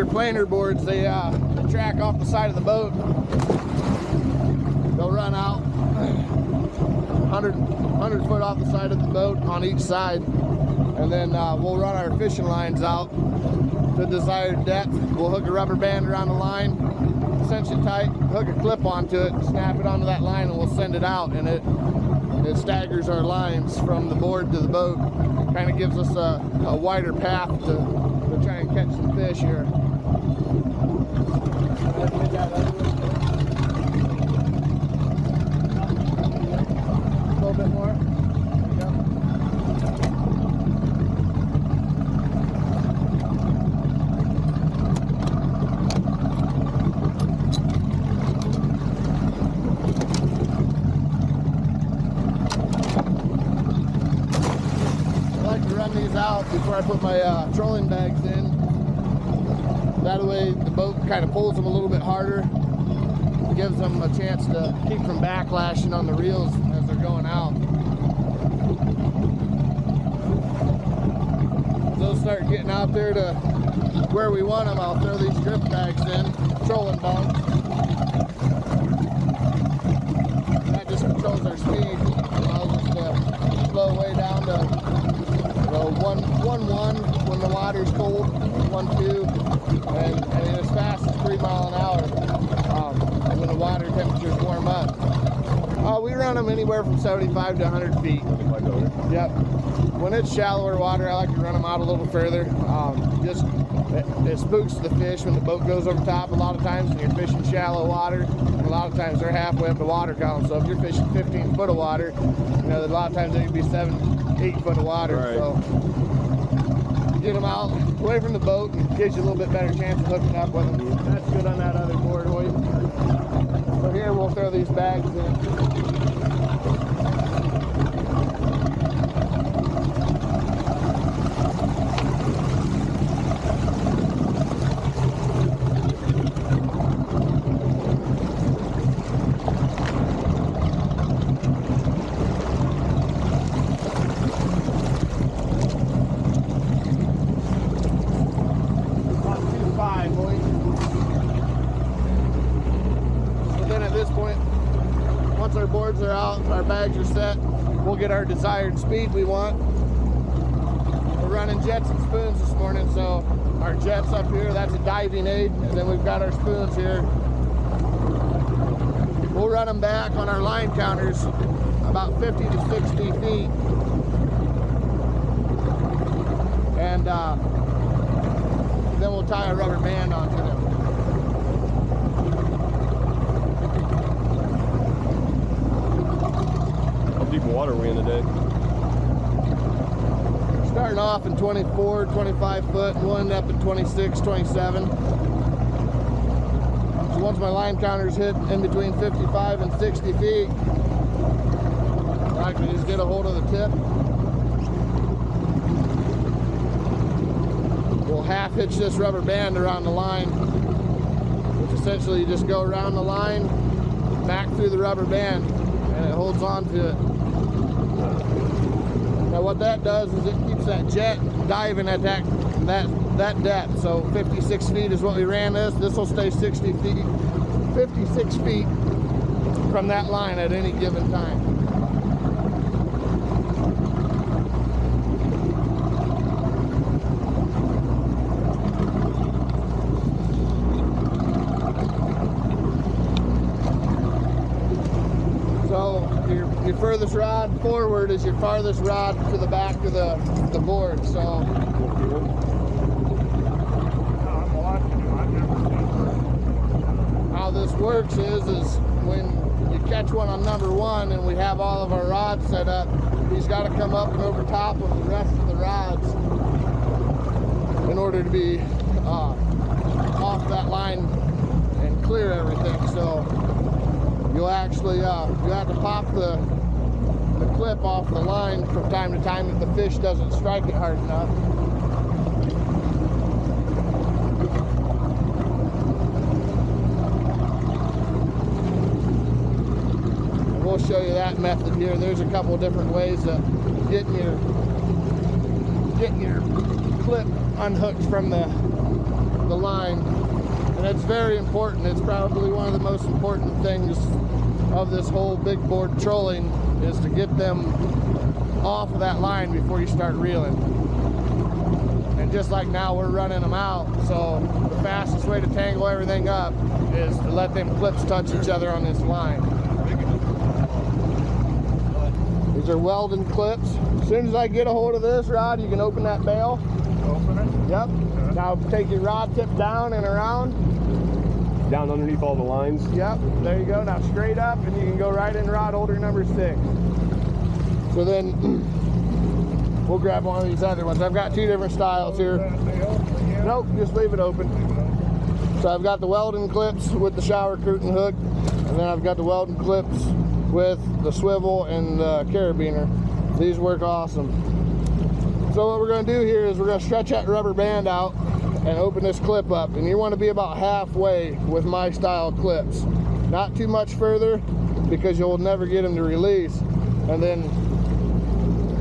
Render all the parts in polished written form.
your planer boards, they track off the side of the boat. They'll run out 100 foot off the side of the boat on each side, and then we'll run our fishing lines out to desired depth. We'll hook a rubber band around the line, cinch it tight, hook a clip onto it, snap it onto that line, and we'll send it out, and it staggers our lines from the board to the boat. Kind of gives us a wider path to try and catch some fish here. A little bit more. These out before I put my trolling bags in. That way the boat kind of pulls them a little bit harder. It gives them a chance to keep from backlashing on the reels as they're going out. As those start getting out there to where we want them, I'll throw these drift bags in, trolling bunks. That just controls our speed. Allows us to slow way down to 1-1 when the water's cold, 1-2, and as fast as 3 miles an hour when the water temperatures warm up. We run them anywhere from 75 to 100 feet. Yep. When it's shallower water, I like to run them out a little further. It spooks the fish when the boat goes over top. A lot of times when you're fishing shallow water, and a lot of times they're halfway up the water column. So if you're fishing 15 foot of water, you know, a lot of times there can be 7-8 foot of water. Right. So get them out away from the boat and gives you a little bit better chance of hooking up with them. That's good on that other board hoist. So here we'll throw these bags in. Once our boards are out, our bags are set, we'll get our desired speed we want. We're running jets and spoons this morning, so our jets up here, that's a diving aid, and then we've got our spoons here. We'll run them back on our line counters about 50 to 60 feet. And then we'll tie a rubber band onto them. Deep water are we in today? Starting off in 24, 25 foot, and we'll end up at 26, 27. So once my line counters hit in between 55 and 60 feet, I can just get a hold of the tip. We'll half hitch this rubber band around the line, which essentially you just go around the line, back through the rubber band, and it holds on to it. Now what that does is it keeps that jet diving at that depth. So 56 feet is what we ran this. This will stay 60 feet, 56 feet from that line at any given time. So your furthest rod forward is your farthest rod to the back of the board. So how this works is when you catch one on number one and we have all of our rods set up, he's got to come up and over top of the rest of the rods in order to be off that line and clear everything. So you'll actually you have to pop the clip off the line from time to time if the fish doesn't strike it hard enough. And we'll show you that method here. There's a couple of different ways of getting your clip unhooked from the the line. And it's very important. It's probably one of the most important things of this whole big board trolling, is to get them off of that line before you start reeling. And just like now, we're running them out, so the fastest way to tangle everything up is to let them clips touch each other on this line. These are welding clips. As soon as I get a hold of this rod, you can open that bail. Open it? Yep. Now take your rod tip down and around. Down underneath all the lines? Yep, there you go. Now straight up, and you can go right in rod holder number 6. So then we'll grab one of these other ones. I've got 2 different styles here. Nope, just leave it open. So I've got the welding clips with the shower curtain hook, and then I've got the welding clips with the swivel and the carabiner. These work awesome. So what we're going to do here is we're going to stretch that rubber band out and open this clip up, and you want to be about halfway with my style clips, not too much further, because you'll never get them to release. And then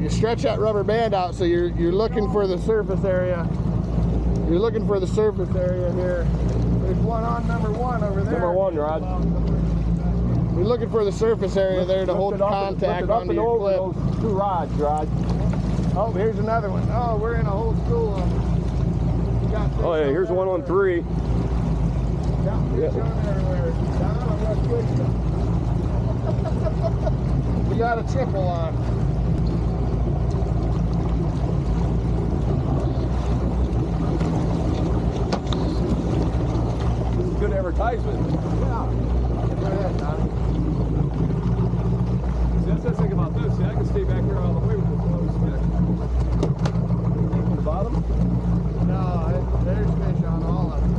you stretch that rubber band out, so you're looking for the surface area. You're looking for the surface area here. There's one on number 1 over there. Number 1 rod. You're looking for the surface area there to hold contact onto your clip. Those 2 rods, Rod. Oh, here's another one. Oh, we're in a whole school of them. Oh yeah, here's one on 3. Got fish on everywhere. I'm gonna switch them. We got a triple on. This is good advertisement. Yeah. Go ahead, Tommy. See, that's the thing about this. See, I can stay back here all the way with this low stick. From the bottom? No, there's fish on all of them.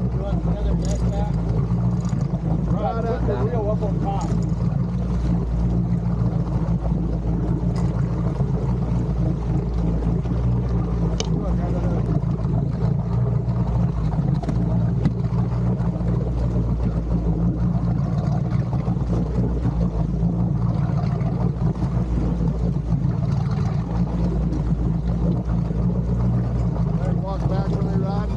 You want another net back? Right, put the reel up on top. Walk back from your rod.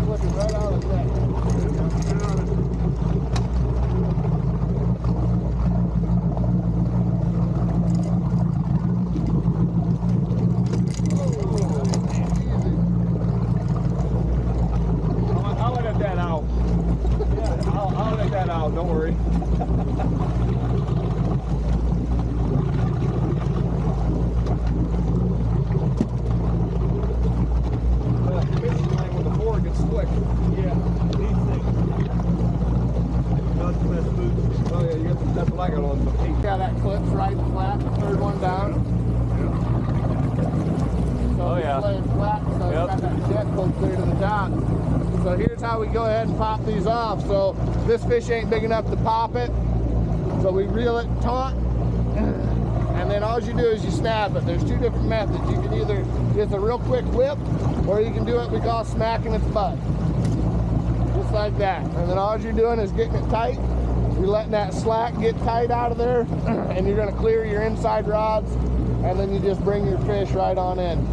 Flip it right out of the net. I'll let that out. Yeah, I'll let that out. Don't worry. When the board gets slick. Yeah, these things. Not the best boots. Oh yeah, you got the, that's what I got on. Yeah, that clip's right and flat, the third one down. So Oh, yeah. it's laying flat, so Yep. it's got that jet pulled clear to the top. So here's how we go ahead and pop these off. So this fish ain't big enough to pop it, so we reel it taut, and then all you do is you snap it. There's 2 different methods. You can either just a real quick whip, or you can do what we call smacking its butt. Just like that. And then all you're doing is getting it tight. You're letting that slack get tight out of there, and you're gonna clear your inside rods, and then you just bring your fish right on in.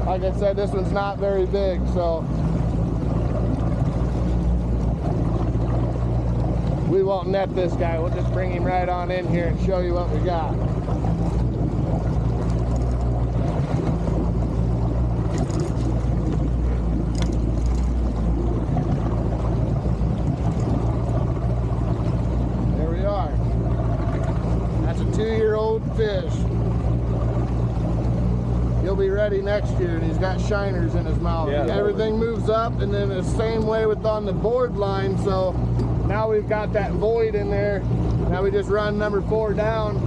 Like I said, this one's not very big, so we won't net this guy. We'll just bring him right on in here and show you what we got. There we are. That's a 2-year-old fish. He'll be ready next year, and he's got shiners in his mouth. Yeah, everything moves up, and then the same way with on the board line. So now we've got that void in there. Now we just run number 4 down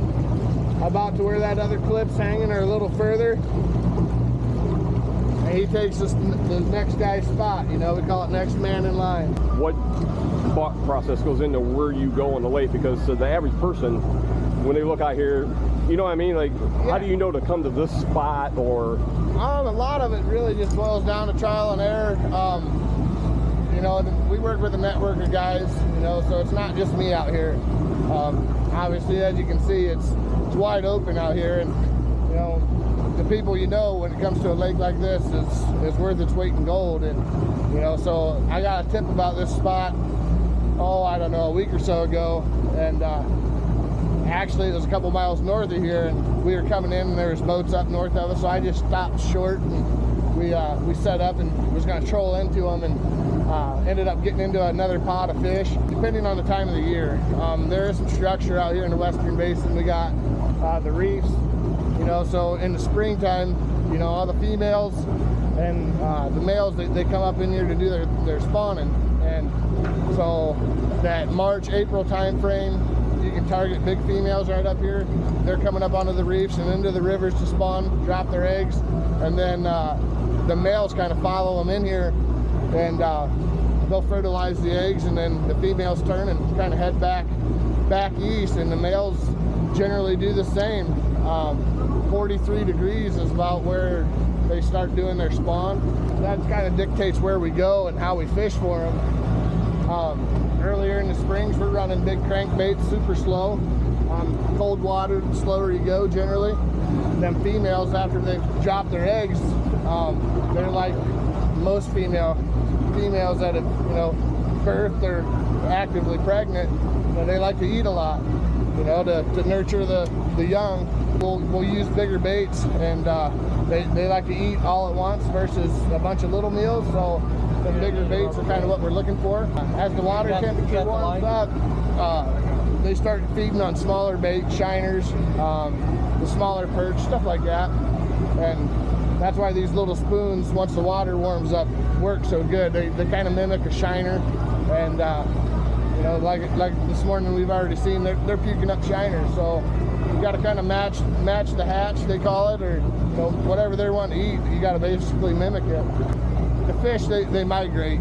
about to where that other clip's hanging, or a little further. And he takes us the next guy's spot. You know, we call it next man in line. What thought process goes into where you go on the lake? Because the average person, when they look out here, you know what I mean? Like, how do you know to come to this spot? Or a lot of it really just boils down to trial and error. You know, we work with a network of guys, you know, so it's not just me out here. Obviously, as you can see, it's wide open out here, and you know, the people you know when it comes to a lake like this is worth its weight in gold. And you know, so I got a tip about this spot, I don't know, a week or so ago, and actually it was a couple miles north of here, and we were coming in and there was boats up north of us, so I just stopped short and we set up and was going to troll into them, and ended up getting into another pot of fish, depending on the time of the year. There is some structure out here in the western basin. We got the reefs, you know, so in the springtime, you know, all the females and the males, they come up in here to do their spawning. And so that March, April time frame, you can target big females right up here. They're coming up onto the reefs and into the rivers to spawn, drop their eggs, and then the males kind of follow them in here, and they'll fertilize the eggs, and then the females turn and kind of head back east, and the males generally do the same. 43 degrees is about where they start doing their spawn. That kind of dictates where we go and how we fish for them. Earlier in the springs, we're running big crankbaits, super slow. Cold water, the slower you go generally. Them females, after they've dropped their eggs, they're like most females that have, you know, birthed or actively pregnant. You know, they like to eat a lot, you know, to nurture the young. We'll use bigger baits, and they like to eat all at once versus a bunch of little meals. So the bigger baits are kind of what we're looking for. As the water temperature warms up, they start feeding on smaller bait, shiners, the smaller perch, stuff like that. And that's why these little spoons, once the water warms up, work so good. They kind of mimic a shiner, and you know, like this morning we've already seen they're puking up shiners. So you got to kind of match the hatch, they call it, or you know, whatever they want to eat. You got to basically mimic it. The fish, they migrate.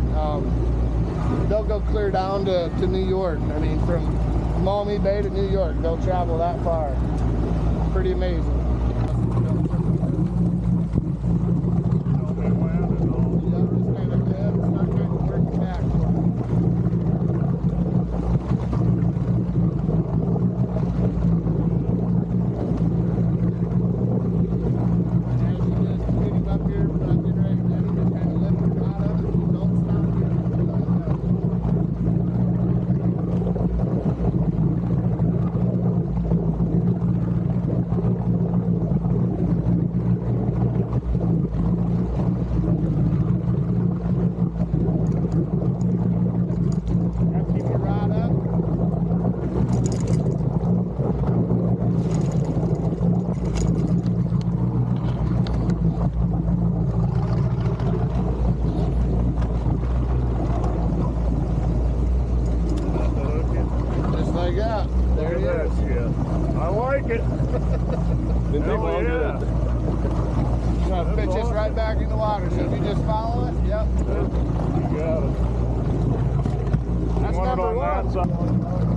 They'll go clear down to New York. I mean, from Maumee Bay to New York, they'll travel that far. Pretty amazing. I like it. Didn't take long to do that. It's gonna pitch us right back in the water. So if you just follow it, yep. You got it. That's number one.